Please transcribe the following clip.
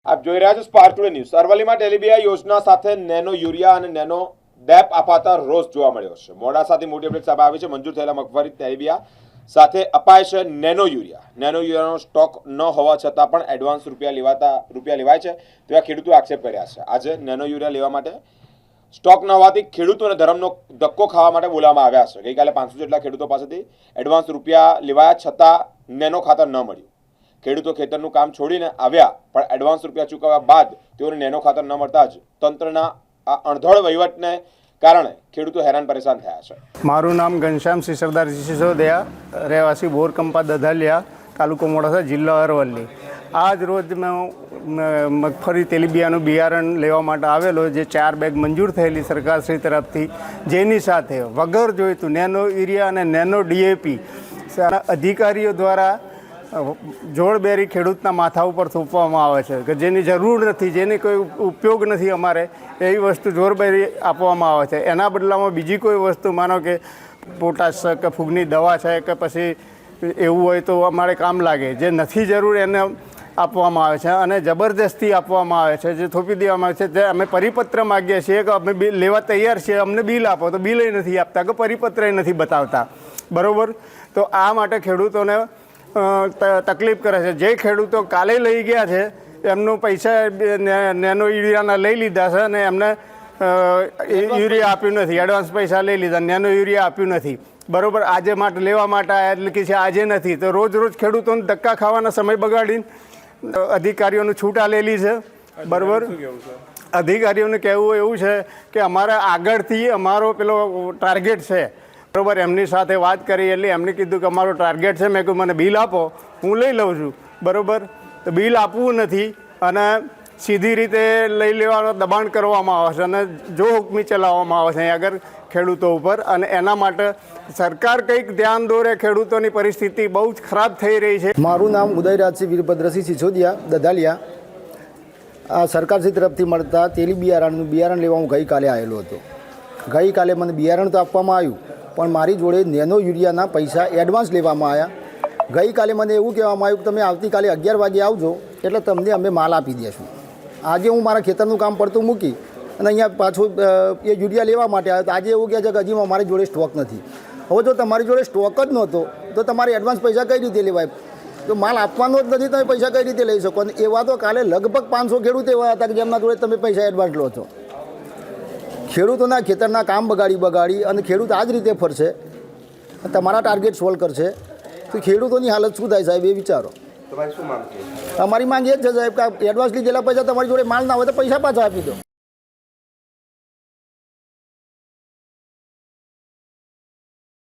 આપ જોઈ રહ્યા છો સ્પાર્ક ટુડે ન્યૂઝ। અરવલ્લીમાં ટેલીબિયા યોજના સાથે નેનો યુરિયા અને નેનો ડેપ અપાતા રોષ જોવા મળ્યો છે। મોડાસાથી મોટી અપડેટ સામે આવી છે। મંજૂર થયેલા મગફળી ટેલીબિયા સાથે અપાય છે નેનો યુરિયા। નેનો યુરિયાનો સ્ટોક ન હોવા છતાં પણ એડવાન્સ રૂપિયા લેવાય છે તેવા ખેડૂતોએ આક્ષેપ કર્યા છે। આજે નેનો યુરિયા લેવા માટે સ્ટોક ન હોવાથી ખેડૂતોને ધરમનો ધક્કો ખાવા માટે બોલાવવામાં આવ્યા છે। ગઈકાલે 500 જેટલા ખેડૂતો પાસેથી એડવાન્સ રૂપિયા લેવાયા છતાં નેનો ખાતર ન મળ્યું। ખેડૂતો ખેતરનું કામ છોડીને આવ્યા પણ એડવાન્સ રૂપિયા ચૂકવ્યા બાદ તેઓને નેનો ખાતર ન મળતા જ તંત્રના આ અણધડ વહીવટને કારણે ખેડૂતો હેરાન પરેશાન થયા છે। મારું નામ ઘનશ્યામ શ્રી સરદારજી સિસોદિયા, રહેવાસી બોરકંપા દધાલિયા, તાલુકો મોડાસા, જિલ્લો અરવલ્લી। આજ રોજ મેં મગફળી તેલીબિયાનું બિયારણ લેવા માટે આવેલો, જે 4 બેગ મંજૂર થયેલી સરકારશ્રી તરફથી, જેની સાથે વગર જોઈતું નેનો યુરિયા અને નેનો ડીએપી અધિકારીઓ દ્વારા જોડબેરી ખેડૂતના માથા ઉપર થોપવામાં આવે છે કે જેની જરૂર નથી, જેની કોઈ ઉપયોગ નથી અમારે, એવી વસ્તુ જોરબેરી આપવામાં આવે છે। એના બદલામાં બીજી કોઈ વસ્તુ, માનો કે પોટાશ છે કે ફૂગની દવા છે કે પછી એવું હોય તો અમારે કામ લાગે, જે નથી જરૂર એને આપવામાં આવે છે અને જબરદસ્તી આપવામાં આવે છે, જે થોપી દેવામાં આવે છે। જે અમે પરિપત્ર માગીએ છીએ કે અમે બિલ લેવા તૈયાર છીએ, અમને બિલ આપો, તો બિલ નથી આપતા કે પરિપત્ર નથી બતાવતા, બરાબર। તો આ માટે ખેડૂતોને તકલીફ કરે છે। જે ખેડૂતો કાલે લઈ ગયા છે એમનું પૈસા નેનો યુરિયાના લઈ લીધા છે અને એમને યુરિયા આપ્યું નથી, એડવાન્સ પૈસા લઈ લીધા, નેનો યુરિયા આપ્યું નથી, બરાબર। આજે માટે લેવા માટે આવ્યા એટલે કે છે આજે નથી, તો રોજ રોજ ખેડૂતોને ધક્કા ખાવાના સમય બગાડીને અધિકારીઓને છૂટા લેલી છે, બરાબર। અધિકારીઓને કહેવું એવું છે કે અમારા આગળથી અમારો પેલો ટાર્ગેટ છે, બરાબર। એમની સાથે વાત કરી એટલે એમને કીધું કે અમારો ટાર્ગેટ છે। મેં કહ્યું મને બિલ આપો, હું લઈ લઉં છું, બરાબર। તો બિલ આપવું નથી અને સીધી રીતે લઈ લેવાનો દબાણ કરવામાં આવે છે અને જો હુકમી ચલાવવામાં આવે છે અહીં આગળ ખેડૂતો ઉપર, અને એના માટે સરકાર કંઈક ધ્યાન દોરે। ખેડૂતોની પરિસ્થિતિ બહુ જ ખરાબ થઈ રહી છે। મારું નામ ઉદયરાજસિંહ વીરભદ્રસિંહ સિસોદિયા, દધાલિયા। આ સરકારશ્રી તરફથી મળતા તેલીબિયારણનું બિયારણ લેવા હું ગઈકાલે આવેલો હતો। ગઈકાલે મને બિયારણ તો આપવામાં આવ્યું પણ મારી જોડે નેનો યુરિયાના પૈસા એડવાન્સ લેવામાં આવ્યા। ગઈકાલે મને એવું કહેવામાં આવ્યું કે તમે આવતીકાલે 11 વાગે આવજો એટલે તમને અમે માલ આપી દઈશું। આજે હું મારા ખેતરનું કામ પડતું મૂકી અને અહીંયા પાછું એ યુરિયા લેવા માટે આવ્યો, તો આજે એવું કહે છે કે હજી મારી જોડે સ્ટોક નથી। હવે જો તમારી જોડે સ્ટોક જ નહોતો તો તમારે એડવાન્સ પૈસા કઈ રીતે લેવાય? તો માલ આપવાનો જ નથી, તમે પૈસા કઈ રીતે લઈ શકો? અને એવા તો કાલે લગભગ 500 ખેડૂત એવા હતા કે જેમના જોડે તમે પૈસા એડવાન્સ લો છો। ખેડૂતોના ખેતરના કામ બગાડી અને ખેડૂત આ જ રીતે ફરશે, તમારા ટાર્ગેટ સોલ્વ કરશે, તો ખેડૂતોની હાલત શું થાય સાહેબ, એ વિચારો। અમારી માંગ એ જ છે સાહેબ કે એડવાન્સ લીધેલા પૈસા તમારી જોડે માલ ના હોય તો પૈસા પાછા આપી દો।